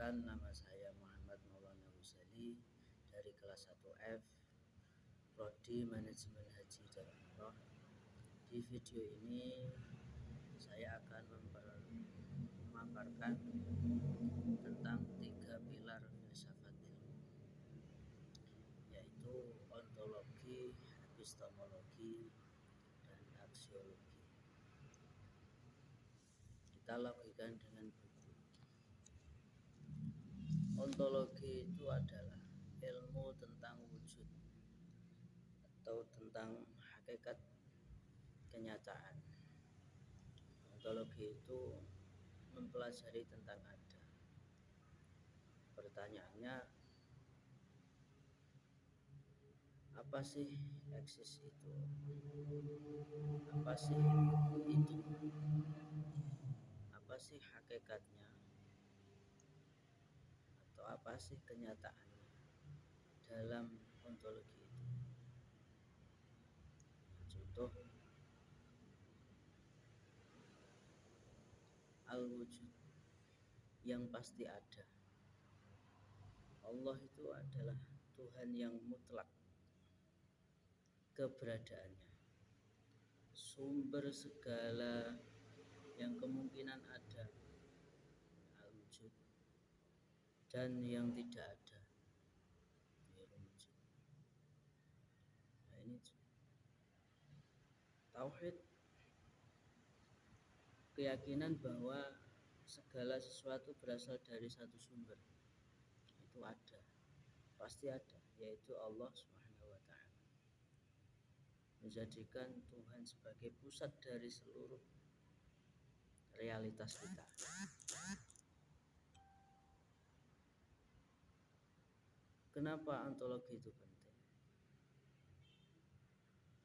Perkenalkan, nama saya Muhammad Maulana Ghazali dari kelas 1F Prodi Manajemen Haji dan Umroh. Di video ini saya akan memaparkan tentang 3 pilar filsafat ilmu, yaitu ontologi, epistemologi, dan aksiologi. Kita logikan dengan buku. Ontologi itu adalah ilmu tentang wujud atau tentang hakikat kenyataan. Ontologi itu mempelajari tentang ada. Pertanyaannya, apa sih eksis itu? Apa sih itu? Apa sih hakikatnya? Atau apa sih kenyataannya dalam ontologi itu? Contoh, al-wujud, yang pasti ada. Allah itu adalah Tuhan yang mutlak keberadaannya, sumber segala yang kemungkinan ada, al-wujud, dan yang tidak ada, al-wujud. Nah, ini tauhid, keyakinan bahwa segala sesuatu berasal dari satu sumber, itu ada, pasti ada, yaitu Allah Subhanahu wa Ta'ala. Menjadikan Tuhan sebagai pusat dari seluruh realitas kita. Kenapa ontologi itu penting?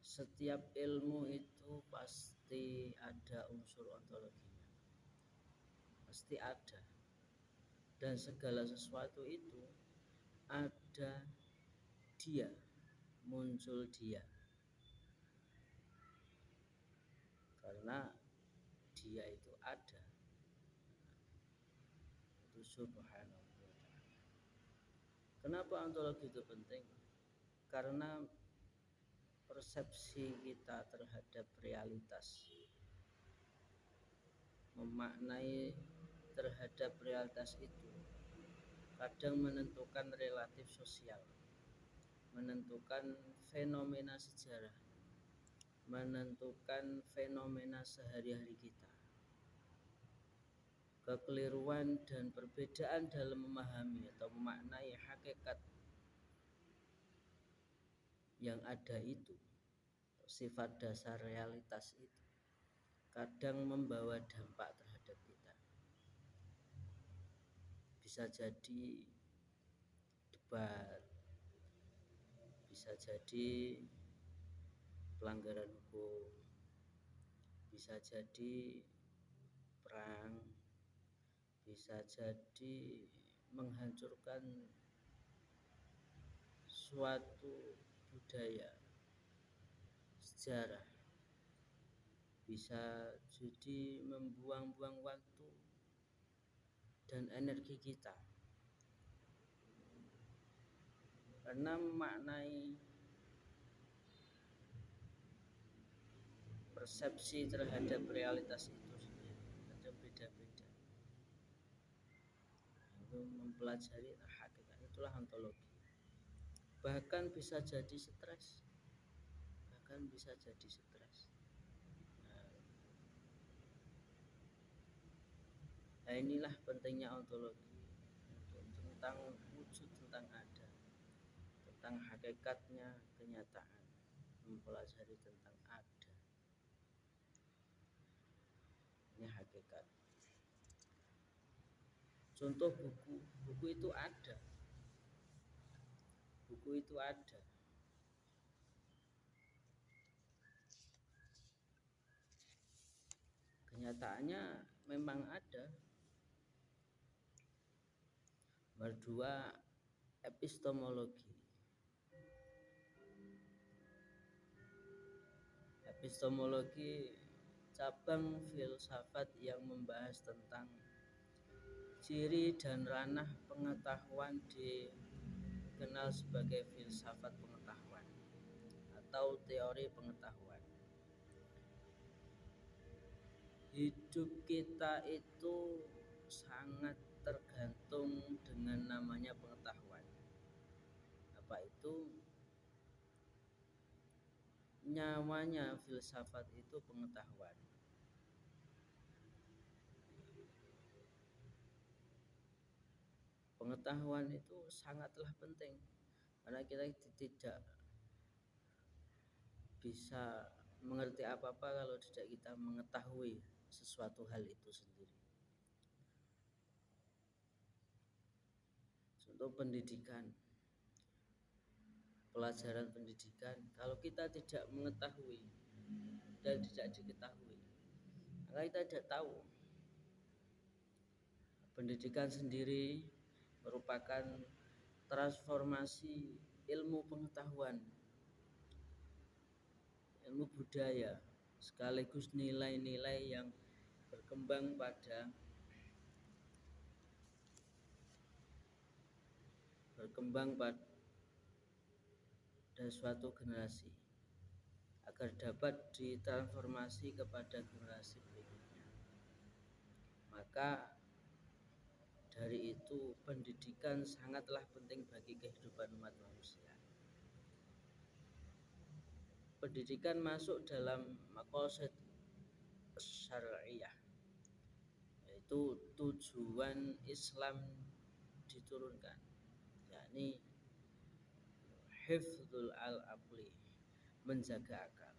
Setiap ilmu itu pasti ada unsur ontologinya, pasti ada. Dan segala sesuatu itu ada dia, muncul dia, karena dia itu ada, itu subhanahu wa ta'ala. Kenapa ontologi itu penting? Karena persepsi kita terhadap realitas, memaknai terhadap realitas itu kadang menentukan relatif sosial, menentukan fenomena sejarah, menentukan fenomena sehari-hari kita. Kekeliruan dan perbedaan dalam memahami atau memaknai hakikat yang ada itu, sifat dasar realitas itu, kadang membawa dampak terhadap kita. Bisa jadi debat, bisa jadi pelanggaran hukum, bisa jadi perang, bisa jadi menghancurkan suatu budaya, sejarah, bisa jadi membuang-buang waktu dan energi kita, karena memaknai persepsi terhadap realitas itu sendiri ada beda-beda. Itu mempelajari hakikat, itulah ontologi. Bahkan bisa jadi stres, Nah, inilah pentingnya ontologi, tentang wujud, tentang ada, tentang hakikatnya kenyataan, mempelajari tentang ada. Ini hakikat. Contoh buku itu ada. Buku itu ada. Kenyataannya memang ada. Nomor 2, epistemologi. Epistemologi cabang filsafat yang membahas tentang Ciri dan ranah pengetahuan dikenal sebagai filsafat pengetahuan atau teori pengetahuan. Hidup kita itu sangat tergantung dengan namanya pengetahuan. Apa itu? Nyawanya filsafat itu pengetahuan. Pengetahuan itu sangatlah penting karena kita tidak bisa mengerti apa-apa kalau tidak kita mengetahui sesuatu hal itu sendiri. Contoh pendidikan, pelajaran pendidikan, kalau kita tidak mengetahui dan tidak diketahui, maka kita tidak tahu. Pendidikan sendiri merupakan transformasi ilmu pengetahuan, ilmu budaya, sekaligus nilai-nilai yang berkembang pada suatu generasi agar dapat ditransformasi kepada generasi berikutnya. Maka dari itu pendidikan sangatlah penting bagi kehidupan umat manusia. Pendidikan masuk dalam maqasid syariah, yaitu tujuan Islam diturunkan, yakni hifdzul al-aqli, menjaga akal.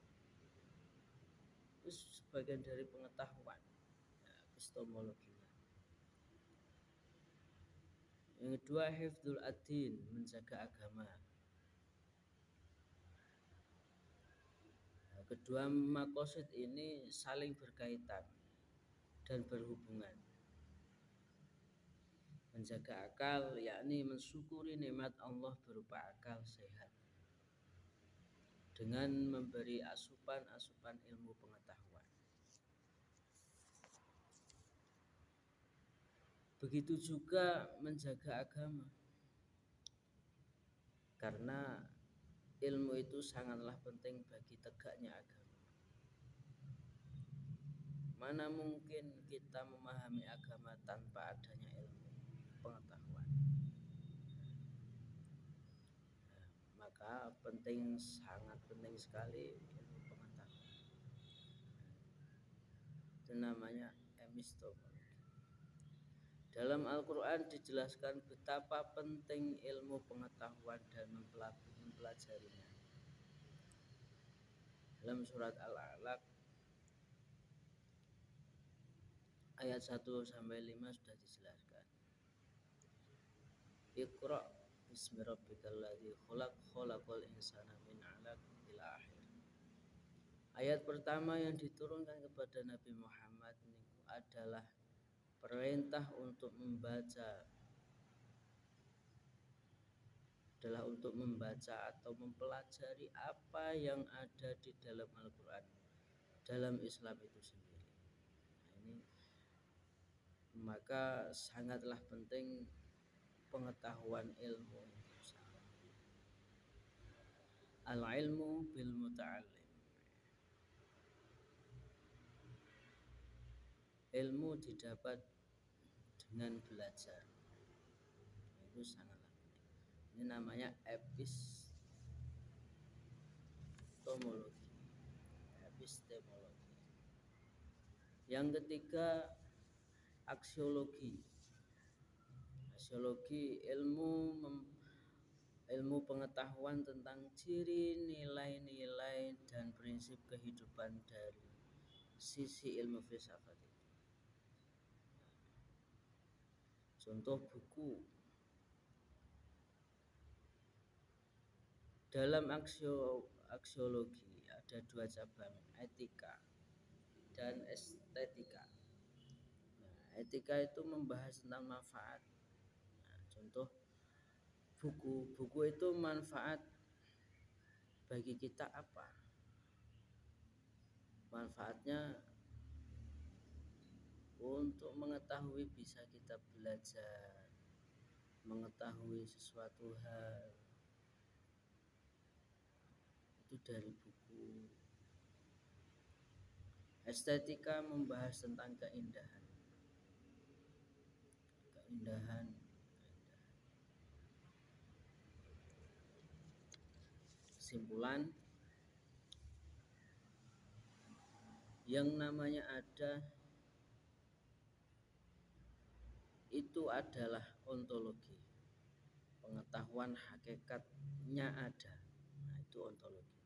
Itu sebagian dari pengetahuan, epistemologinya. Yang kedua, hifdzul ad-din, menjaga agama. Kedua maqasid ini saling berkaitan dan berhubungan. Menjaga akal yakni mensyukuri nikmat Allah berupa akal sehat dengan memberi asupan-asupan ilmu pengetahuan. Begitu juga menjaga agama, karena ilmu itu sangatlah penting bagi tegaknya agama. Mana mungkin kita memahami agama tanpa adanya ilmu pengetahuan. Maka sangat penting sekali ilmu pengetahuan. Itu namanya epistemologi. Dalam Al-Quran dijelaskan betapa penting ilmu pengetahuan dan mempelajarinya. Dalam surat Al-Alaq ayat 1-5 sudah dijelaskan. Iqra bismi rabbikal ladzi khalaq, khalaqal insana min 'alaq ila akhir. Ayat pertama yang diturunkan kepada Nabi Muhammad adalah perintah untuk membaca atau mempelajari apa yang ada di dalam Al-Quran, dalam Islam itu sendiri. Maka sangatlah penting pengetahuan ilmu. Al-ilmu bil muta'allim. Ilmu didapat dengan belajar. Itu sangatlah penting. Ini namanya epistemologi. Yang ketiga, aksiologi. Aksiologi ilmu pengetahuan tentang ciri, nilai-nilai dan prinsip kehidupan dari sisi ilmu filsafat itu. Contoh buku. Dalam aksiologi ada dua cabang, etika dan estetika. Etika itu membahas tentang manfaat. Contoh buku itu manfaat bagi kita apa? Manfaatnya Untuk mengetahui bisa kita belajar mengetahui sesuatu hal itu dari buku. Estetika membahas tentang keindahan. Kesimpulan, yang namanya ada itu adalah ontologi. Pengetahuan hakikatnya ada. Nah, itu ontologi.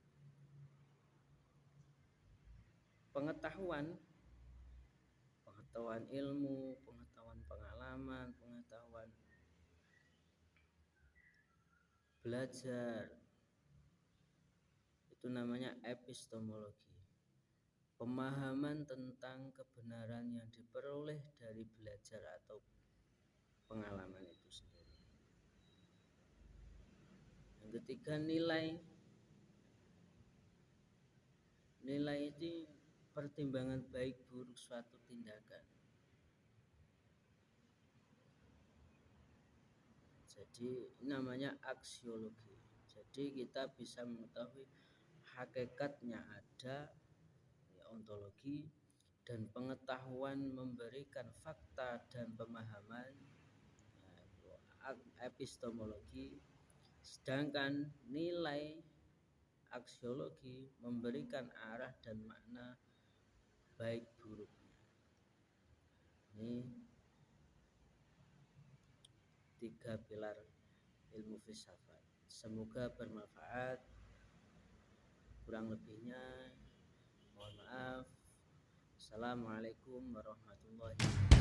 Pengetahuan ilmu, pengetahuan pengalaman, pengetahuan belajar, itu namanya epistemologi. Pemahaman tentang kebenaran yang diperoleh dari belajar atau pengalaman itu sendiri. Yang ketiga, nilai. Nilai itu pertimbangan baik buruk suatu tindakan. Jadi namanya aksiologi. Jadi kita bisa mengetahui hakikatnya ada, ontologi, dan pengetahuan memberikan fakta dan pemahaman, epistemologi. Sedangkan nilai aksiologi memberikan arah dan makna baik buruknya. Ini 3 pilar ilmu filsafat. Semoga bermanfaat. Kurang lebihnya mohon maaf. Assalamualaikum warahmatullahi wabarakatuh.